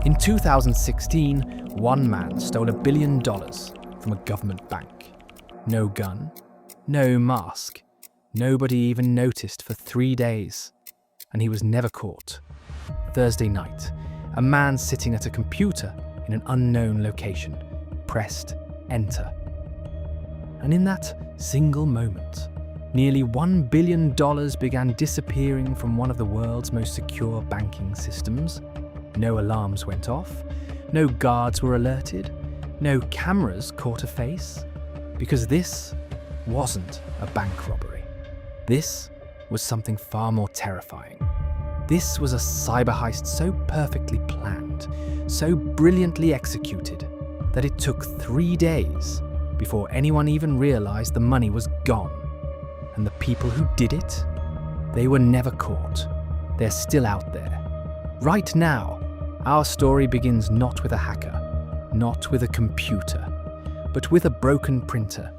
In 2016, one man stole $1 billion from a government bank. No gun, no mask. Nobody even noticed for 3 days. And he was never caught. Thursday night, a man sitting at a computer in an unknown location pressed enter. And in that single moment, nearly $1 billion began disappearing from one of the world's most secure banking systems. No alarms went off, no guards were alerted, no cameras caught a face, because this wasn't a bank robbery. This was something far more terrifying. This was a cyber heist so perfectly planned, so brilliantly executed, that it took 3 days before anyone even realized the money was gone. And the people who did it, they were never caught. They're still out there. Right now, our story begins not with a hacker, not with a computer, but with a broken printer.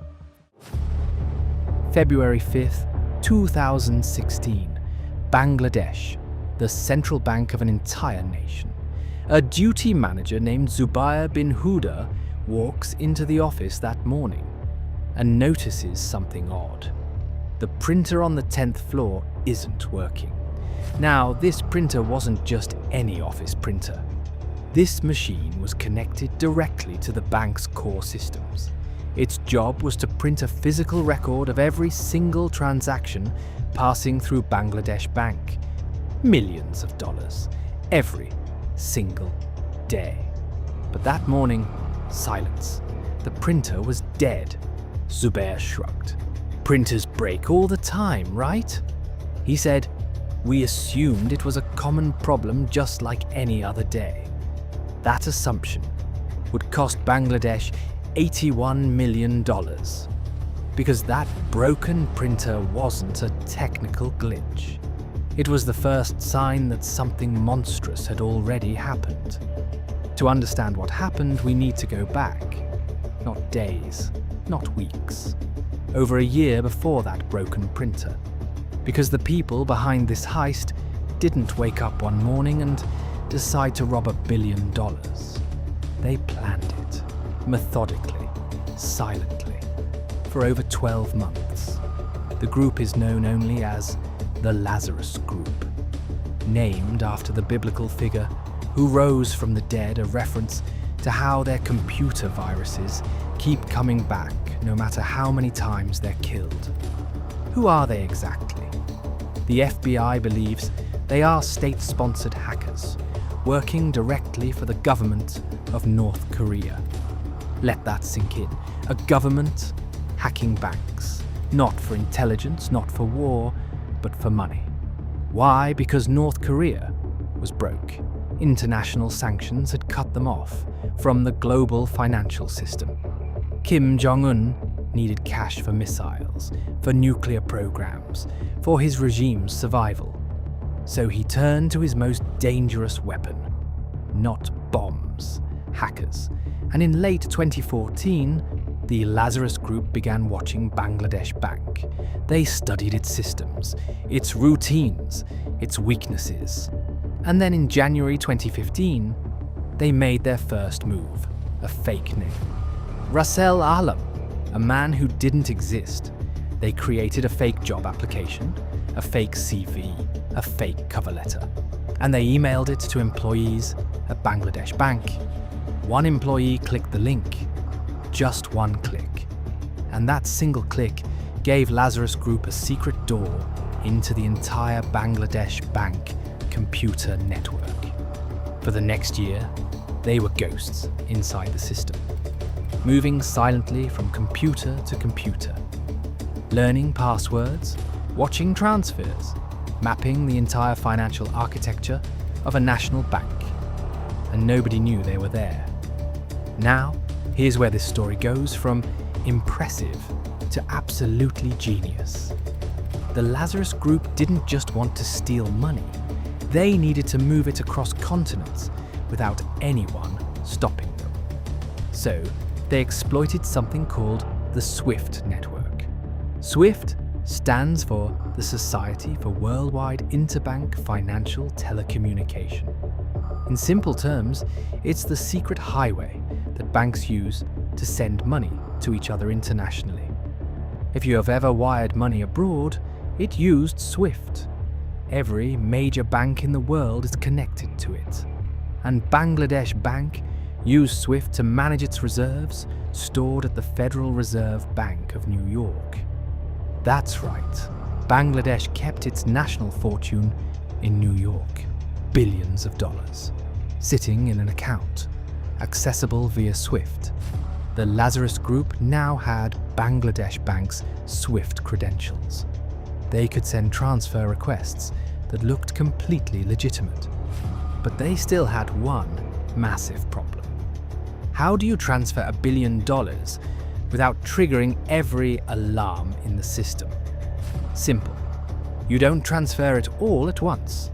February 5th, 2016, Bangladesh, the central bank of an entire nation. A duty manager named Zubair bin Huda walks into the office that morning and notices something odd. The printer on the 10th floor isn't working. Now, this printer wasn't just any office printer. This machine was connected directly to the bank's core systems. Its job was to print a physical record of every single transaction passing through Bangladesh Bank. Millions of dollars, every single day. But that morning, silence. The printer was dead. Zubair shrugged. Printers break all the time, right? He said, "We assumed it was a common problem just like any other day." That assumption would cost Bangladesh $81 million, because that broken printer wasn't a technical glitch. It was the first sign that something monstrous had already happened. To understand what happened, we need to go back. Not days, not weeks. Over a year before that broken printer. Because the people behind this heist didn't wake up one morning and decide to rob $1 billion. They planned it, methodically, silently, for over 12 months. The group is known only as the Lazarus Group, named after the biblical figure who rose from the dead, a reference to how their computer viruses keep coming back no matter how many times they're killed. Who are they exactly? The FBI believes they are state-sponsored hackers working directly for the government of North Korea. Let that sink in. A government hacking banks, not for intelligence, not for war, but for money. Why? Because North Korea was broke. International sanctions had cut them off from the global financial system. Kim Jong-un needed cash for missiles, for nuclear programs, for his regime's survival. So he turned to his most dangerous weapon, not bombs, hackers. And in late 2014, the Lazarus Group began watching Bangladesh Bank. They studied its systems, its routines, its weaknesses. And then in January 2015, they made their first move, a fake name. Russell Alam, a man who didn't exist. They created a fake job application, a fake CV, a fake cover letter, and they emailed it to employees at Bangladesh Bank. One employee clicked the link, just one click, and that single click gave Lazarus Group a secret door into the entire Bangladesh Bank computer network. For the next year, they were ghosts inside the system, moving silently from computer to computer, learning passwords, watching transfers, mapping the entire financial architecture of a national bank. And nobody knew they were there. Now, here's where this story goes from impressive to absolutely genius. The Lazarus Group didn't just want to steal money. They needed to move it across continents without anyone stopping them. So, they exploited something called the SWIFT network. SWIFT stands for the Society for Worldwide Interbank Financial Telecommunication. In simple terms, it's the secret highway that banks use to send money to each other internationally. If you have ever wired money abroad, it used SWIFT. Every major bank in the world is connected to it. And Bangladesh Bank used SWIFT to manage its reserves stored at the Federal Reserve Bank of New York. That's right, Bangladesh kept its national fortune in New York, billions of dollars, sitting in an account, accessible via SWIFT. The Lazarus Group now had Bangladesh Bank's SWIFT credentials. They could send transfer requests that looked completely legitimate. But they still had one massive problem. How do you transfer $1 billion without triggering every alarm in the system? Simple. You don't transfer it all at once.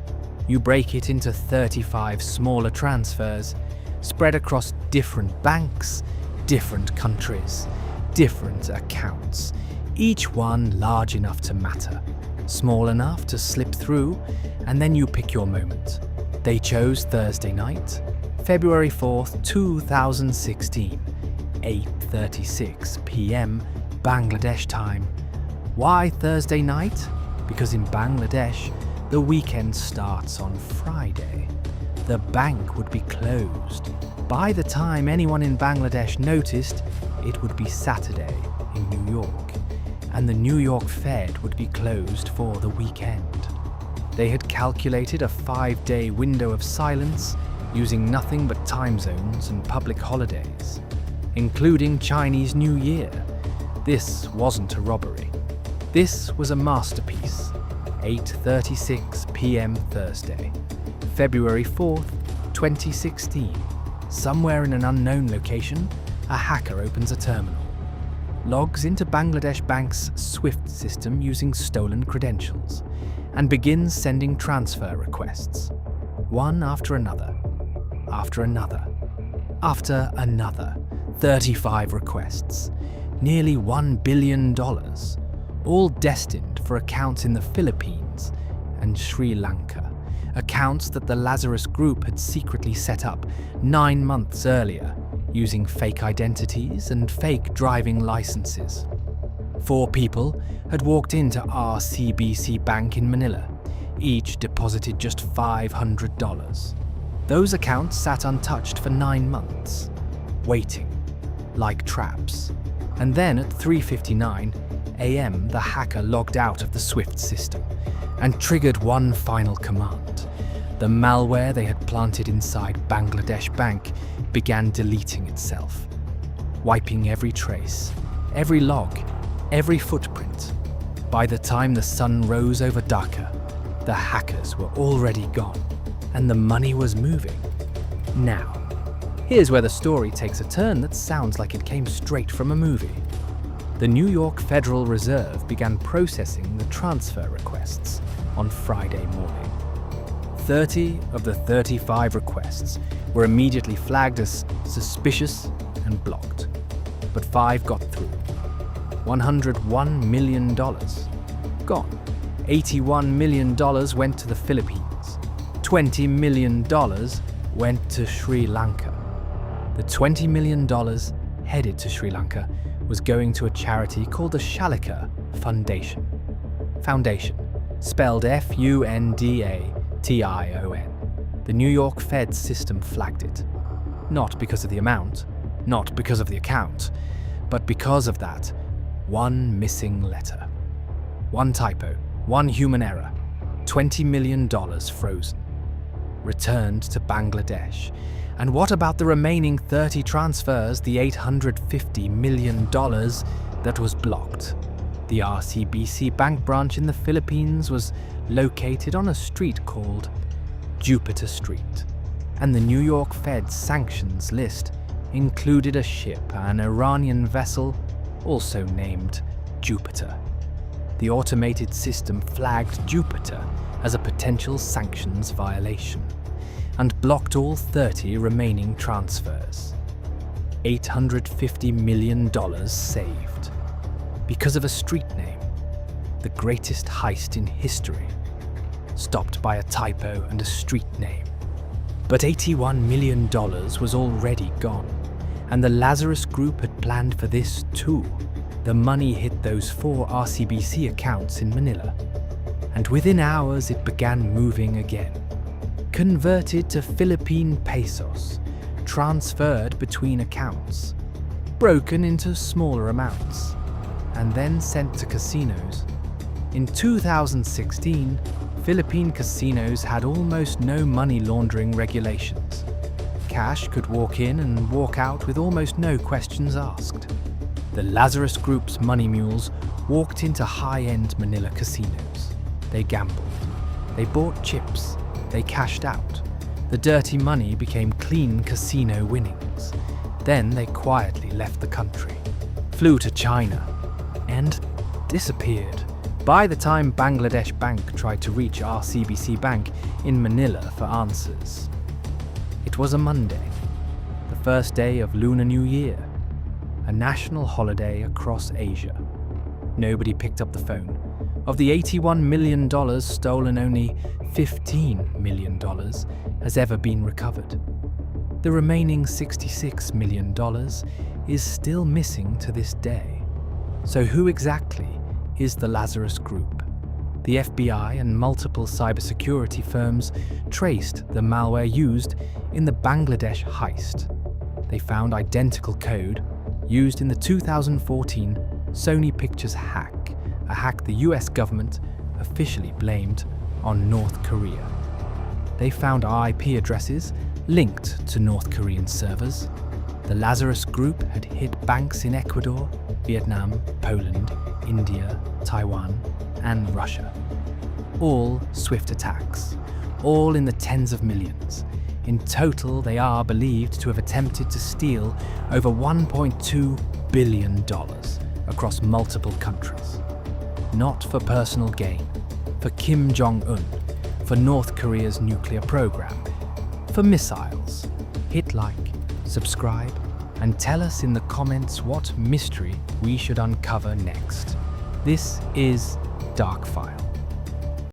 You break it into 35 smaller transfers, spread across different banks, different countries, different accounts, each one large enough to matter, small enough to slip through, and then you pick your moment. They chose Thursday night, February 4th, 2016, 8:36 p.m. Bangladesh time. Why Thursday night? Because in Bangladesh, the weekend starts on Friday. The bank would be closed. By the time anyone in Bangladesh noticed, it would be Saturday in New York, and the New York Fed would be closed for the weekend. They had calculated a 5-day window of silence using nothing but time zones and public holidays, including Chinese New Year. This wasn't a robbery. This was a masterpiece. 8:36 p.m. Thursday, February 4th, 2016. Somewhere in an unknown location, a hacker opens a terminal, logs into Bangladesh Bank's SWIFT system using stolen credentials, and begins sending transfer requests, one after another, after another, after another. 35 requests, nearly $1 billion, all destined for accounts in the Philippines and Sri Lanka, accounts that the Lazarus Group had secretly set up 9 months earlier using fake identities and fake driving licenses. 4 people had walked into RCBC Bank in Manila, each deposited just $500. Those accounts sat untouched for 9 months, waiting, like traps. And then at 3:59 a.m. the hacker logged out of the SWIFT system and triggered one final command. The malware they had planted inside Bangladesh Bank began deleting itself, wiping every trace, every log, every footprint. By the time the sun rose over Dhaka, the hackers were already gone, and the money was moving. Now, here's where the story takes a turn that sounds like it came straight from a movie. The New York Federal Reserve began processing the transfer requests on Friday morning. 30 of the 35 requests were immediately flagged as suspicious and blocked, but 5 got through. $101 million gone. $81 million went to the Philippines. $20 million went to Sri Lanka. The $20 million headed to Sri Lanka was going to a charity called the Shalika Foundation. Foundation, spelled Fundation. The New York Fed system flagged it. Not because of the amount, not because of the account, but because of that one missing letter. One typo, one human error, $20 million frozen. Returned to Bangladesh. And what about the remaining 30 transfers, the $850 million that was blocked? The RCBC Bank branch in the Philippines was located on a street called Jupiter Street, and the New York Fed's sanctions list included a ship, an Iranian vessel, also named Jupiter. The automated system flagged Jupiter as a potential sanctions violation and blocked all 30 remaining transfers. $850 million saved. Because of a street name, the greatest heist in history, stopped by a typo and a street name. But $81 million was already gone, and the Lazarus Group had planned for this too. The money hit those 4 RCBC accounts in Manila, and within hours it began moving again. Converted to Philippine pesos, transferred between accounts, broken into smaller amounts, and then sent to casinos. In 2016, Philippine casinos had almost no money laundering regulations. Cash could walk in and walk out with almost no questions asked. The Lazarus Group's money mules walked into high-end Manila casinos. They gambled. They bought chips. They cashed out. The dirty money became clean casino winnings. Then they quietly left the country, flew to China, and disappeared. By the time Bangladesh Bank tried to reach RCBC Bank in Manila for answers, it was a Monday, the first day of Lunar New Year, a national holiday across Asia. Nobody picked up the phone. Of the $81 million stolen, only $15 million has ever been recovered. The remaining $66 million is still missing to this day. So who exactly is the Lazarus Group? The FBI and multiple cybersecurity firms traced the malware used in the Bangladesh heist. They found identical code used in the 2014 Sony Pictures hack, a hack the US government officially blamed on North Korea. They found IP addresses linked to North Korean servers. The Lazarus Group had hit banks in Ecuador, Vietnam, Poland, India, Taiwan, and Russia. All swift attacks, all in the tens of millions. In total, they are believed to have attempted to steal over $1.2 billion across multiple countries. Not for personal gain, for Kim Jong-un, for North Korea's nuclear program, for missiles. Hit like, subscribe, and tell us in the comments what mystery we should uncover next. This is Dark File.